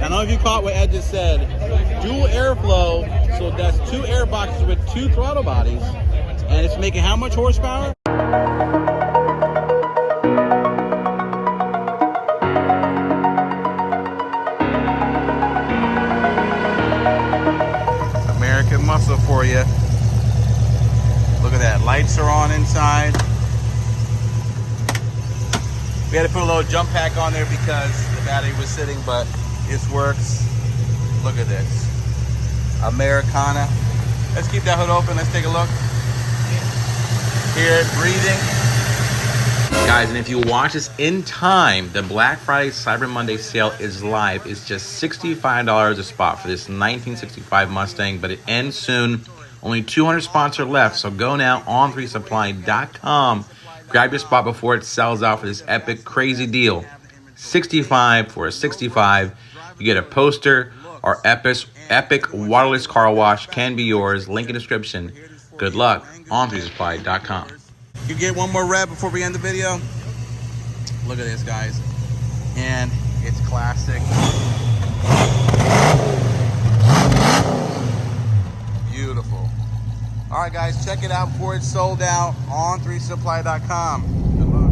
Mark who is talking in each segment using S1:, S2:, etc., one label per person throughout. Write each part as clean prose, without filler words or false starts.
S1: I don't know if you caught what Ed just said. Dual airflow, so that's 2 air boxes with 2 throttle bodies, and it's making how much horsepower? American muscle for you. Look at that, lights are on inside. We had to put a little jump pack on there because the battery was sitting, but it works. Look at this. Americana. Let's keep that hood open. Let's take a look. Hear it breathing. Guys, and if you watch this in time, the Black Friday Cyber Monday sale is live. It's just $65 a spot for this 1965 Mustang, but it ends soon. Only 200 spots are left, so go now on 3supply.com. Grab your spot before it sells out for this epic, crazy deal. $65 for a 65. You get a poster. Our epic waterless car wash can be yours. Link in description. Good luck on 3supply.com. You get one more rev before we end the video. Look at this, guys. And it's classic. Beautiful. All right, guys, check it out before it's sold out on 3supply.com. Good luck.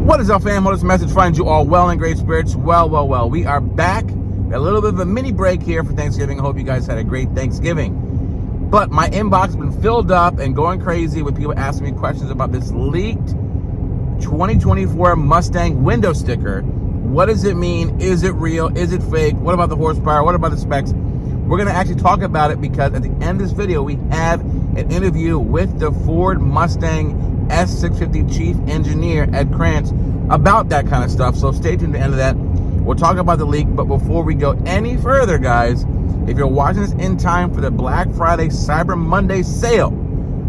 S1: What is up, fam? Hope this message finds you all well and great spirits. Well. We are back. A little bit of a mini break here for Thanksgiving. I hope you guys had a great Thanksgiving. But my inbox has been filled up and going crazy with people asking me questions about this leaked 2024 Mustang window sticker. What does it mean? Is it real? Is it fake? What about the horsepower? What about the specs? We're going to actually talk about it because at the end of this video, we have an interview with the Ford Mustang S650 Chief Engineer, Ed Krantz, about that kind of stuff. So stay tuned to the end of that. We'll talk about the leak, but before we go any further, guys, if you're watching this in time for the Black Friday Cyber Monday sale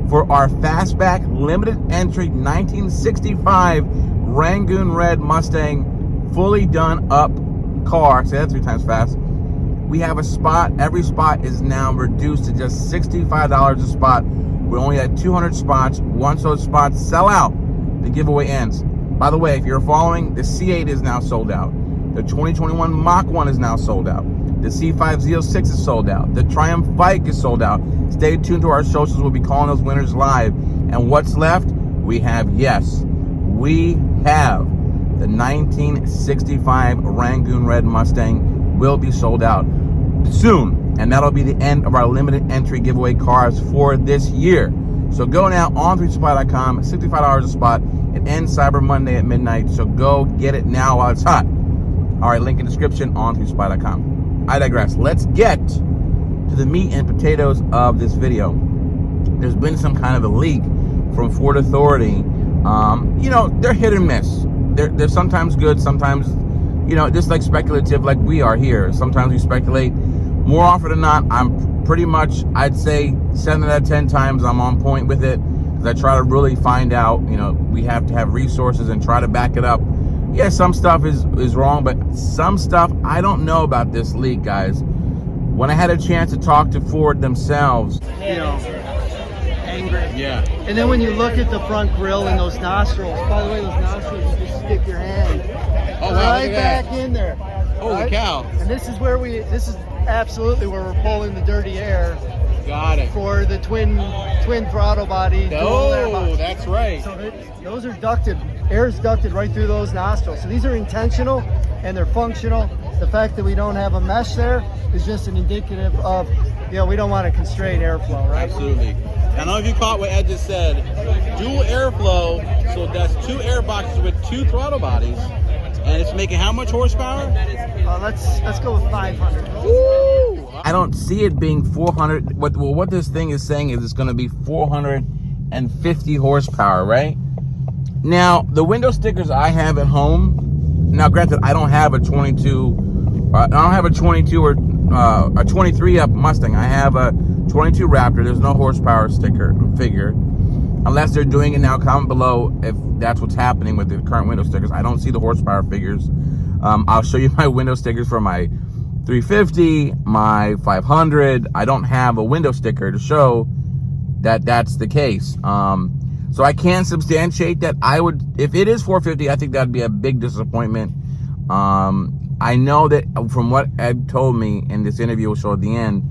S1: for our fastback limited entry 1965 Rangoon Red Mustang fully done up car, say that 3 times fast, we have a spot. Every spot is now reduced to just $65 a spot. We only had 200 spots. Once those spots sell out, the giveaway ends. By the way, if you're following, the C8 is now sold out. The 2021 Mach 1 is now sold out. The C5 Z06 is sold out. The Triumph Bike is sold out. Stay tuned to our socials. We'll be calling those winners live. And what's left? We have the 1965 Rangoon Red Mustang will be sold out soon. And that'll be the end of our limited entry giveaway cars for this year. So go now on 3supply.com, $65 a spot. It ends Cyber Monday at midnight. So go get it now while it's hot. All right, link in description on 3supply.com. I digress. Let's get to the meat and potatoes of this video. There's been some kind of a leak from Ford Authority. They're hit and miss. They're sometimes good, sometimes, just like speculative like we are here. Sometimes we speculate. More often than not, I'm pretty much, I'd say 7 out of 10 times I'm on point with it because I try to really find out, we have to have resources and try to back it up. Yeah, some stuff is wrong, but some stuff I don't know about this leak, guys. When I had a chance to talk to Ford themselves,
S2: angry.
S1: Yeah.
S2: And then when you look at the front grille and those nostrils, by the way, those nostrils, you just stick your hand right back in there.
S1: Holy cow.
S2: And this is absolutely where we're pulling the dirty air.
S1: Got it.
S2: For the twin throttle body.
S1: Oh, that's right.
S2: So those are ducted. Air's ducted right through those nostrils. So these are intentional and they're functional. The fact that we don't have a mesh there is just an indicative of, we don't want to constrain airflow, right?
S1: Absolutely. I don't know if you caught what Ed just said. Dual airflow, so that's 2 air boxes with 2 throttle bodies, and it's making how much horsepower?
S2: Let's go with 500.
S1: Woo! I don't see it being 400. What this thing is saying is it's going to be 450 horsepower, right? Now, the window stickers I have at home, now granted, I don't have a 22 or a 23 up Mustang. I have a 22 Raptor. There's no horsepower figure. Unless they're doing it now, comment below if that's what's happening with the current window stickers. I don't see the horsepower figures. I'll show you my window stickers for my 350, my 500. I don't have a window sticker to show that that's the case. So I can substantiate that. If it is 450, I think that'd be a big disappointment. I know that from what Ed told me in this interview we'll show at the end,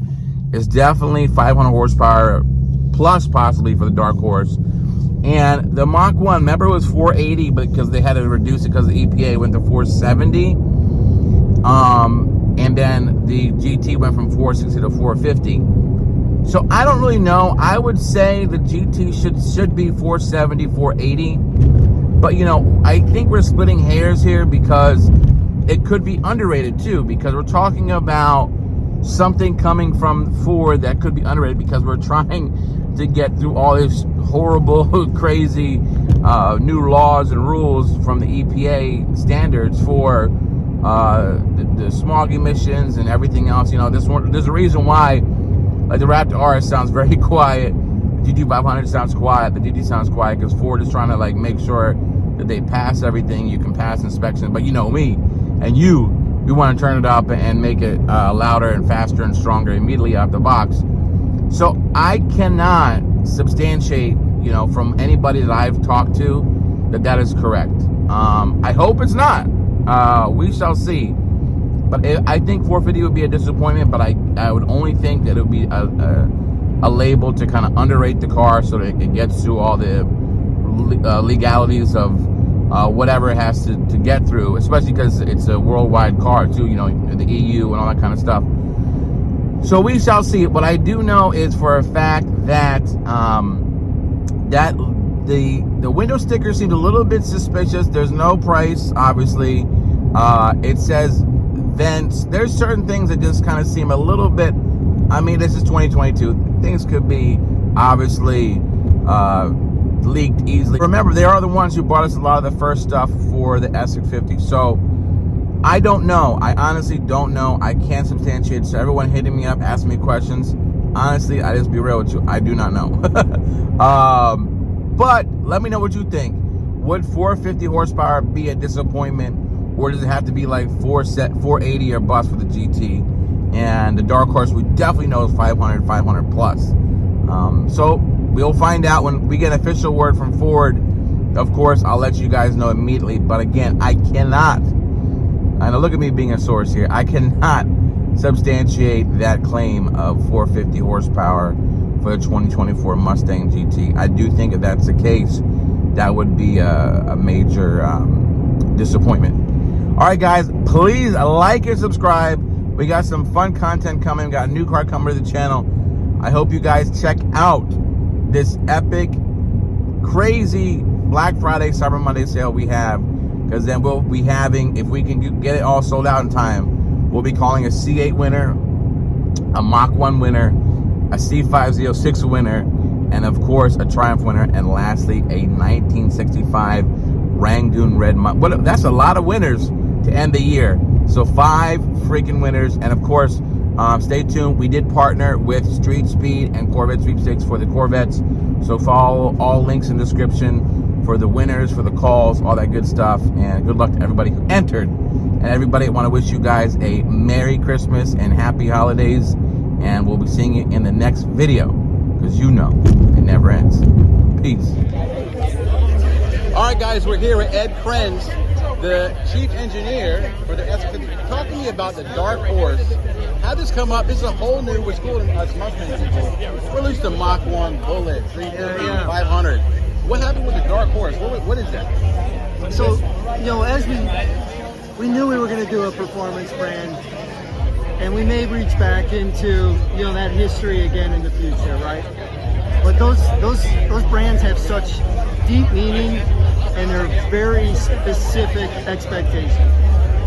S1: it's definitely 500 horsepower plus possibly for the Dark Horse. And the Mach 1, remember it was 480, but because they had to reduce it because the EPA went to 470. And then the GT went from 460 to 450. So I don't really know. I would say the GT should be 470, 480. But you know, I think we're splitting hairs here because it could be underrated too, because we're talking about something coming from Ford that could be underrated because we're trying to get through all this horrible, crazy new laws and rules from the EPA standards for the smog emissions and everything else. You know, there's a reason why, like the Raptor RS sounds very quiet, the GT500 sounds quiet, the GT sounds quiet because Ford is trying to like make sure that they pass everything. You can pass inspection, but you know me and you, we want to turn it up and make it louder and faster and stronger immediately out the box. So I cannot substantiate, you know, from anybody that I've talked to that is correct. I hope it's not. We shall see. But I think 450 would be a disappointment, but I would only think that it would be a label to kind of underrate the car so that it gets through all the legalities of whatever it has to get through, especially because it's a worldwide car too, you know, the EU and all that kind of stuff. So we shall see. What I do know is for a fact that that the window sticker seemed a little bit suspicious. There's no price, obviously. It says vents. There's certain things that just kind of seem a little bit, I mean, this is 2022. Things could be obviously leaked easily. Remember, they are the ones who bought us a lot of the first stuff for the S650. So I don't know. I honestly don't know. I can't substantiate. So everyone hitting me up, asking me questions. Honestly, I just be real with you. I do not know. But let me know what you think. Would 450 horsepower be a disappointment, or does it have to be like 480 or bust for the GT? And the Dark Horse, we definitely know is 500 plus. So we'll find out when we get official word from Ford. Of course, I'll let you guys know immediately. But again, I cannot, and look at me being a source here, I cannot substantiate that claim of 450 horsepower for the 2024 Mustang GT. I do think if that's the case, that would be a major disappointment. All right, guys, please like and subscribe. We got some fun content coming. We got a new car coming to the channel. I hope you guys check out this epic, crazy Black Friday, Cyber Monday sale we have, because then we'll be having, if we can get it all sold out in time, we'll be calling a C8 winner, a Mach 1 winner, a C506 winner, and of course a Triumph winner, and lastly a 1965 Rangoon Red. That's a lot of winners to end the year. So 5 freaking winners. And of course, stay tuned. We did partner with Street Speed and Corvette Sweepstakes for the Corvettes. So follow all links in the description for the winners, for the calls, all that good stuff. And good luck to everybody who entered. And everybody, I want to wish you guys a Merry Christmas and Happy Holidays. And we'll be seeing you in the next video, because you know it never ends. Peace. All right, guys, we're here with Ed Krenz, the chief engineer for the S50. Talk to me about the Dark Horse. How did this come up? This is a whole new, what's cool to us Mustang people. We're used to Mach 1, Bullet, 350, 500. What happened with the Dark Horse? What is that?
S2: So, you know, as we knew we were going to do a performance brand, and we may reach back into, you know, that history again in the future, right? But those brands have such deep meaning, and they're very specific expectations,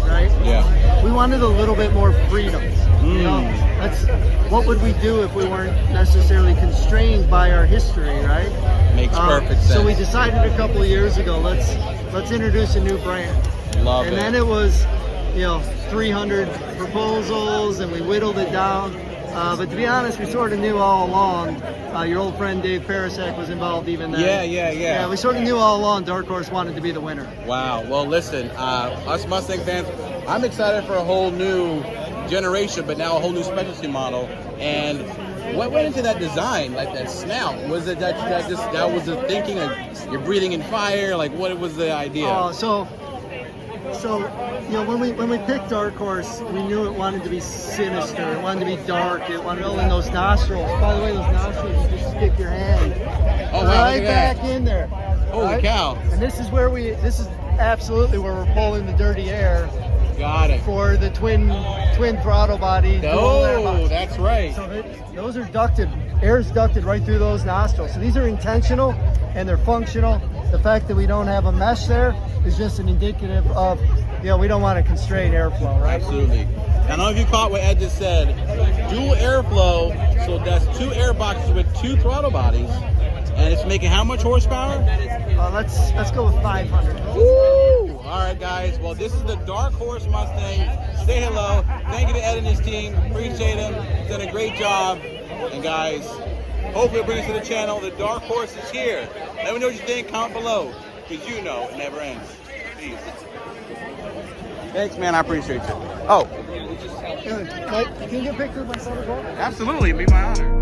S2: right? Yeah. We wanted a little bit more freedom. You know, that's what would we do if we weren't necessarily constrained by our history, right?
S1: Makes perfect sense.
S2: So we decided a couple of years ago, let's introduce a new brand.
S1: Love it.
S2: And then it was, you know, 300 proposals, and we whittled it down. But to be honest, we sort of knew all along. Your old friend Dave Parasek was involved even then. Yeah, we sort of knew all along Dark Horse wanted to be the winner.
S1: Wow. Well, listen, us Mustang fans, I'm excited for a whole new generation, but now a whole new specialty model. And what went into that design, like that snout? Was it that was the thinking of you're breathing in fire? Like, what was the idea?
S2: So So, when we picked Dark Horse, we knew it wanted to be sinister. It wanted to be dark. It wanted to fill in those nostrils. By the way, those nostrils, you just stick your hand right back in there.
S1: Holy cow!
S2: And this is absolutely where we're pulling the dirty air.
S1: Got it.
S2: For the twin throttle body.
S1: Oh, that's right.
S2: So those are ducted. Air's ducted right through those nostrils. So these are intentional and they're functional. The fact that we don't have a mesh there is just an indicative of, we don't want to constrain airflow, right?
S1: Absolutely. I don't know if you caught what Ed just said. Dual airflow, so that's 2 air boxes with 2 throttle bodies, and it's making how much horsepower?
S2: Let's go with 500.
S1: Woo! All right, guys. Well, this is the Dark Horse Mustang. Say hello. Thank you to Ed and his team. Appreciate him. He's done a great job. And guys, hopefully it'll bring us to the channel. The Dark Horse is here. Let me know what you think. Comment below, because it never ends. Peace. Thanks, man. I appreciate you. Oh.
S2: Can you get a picture of my son as well?
S1: Absolutely. It'd be my honor.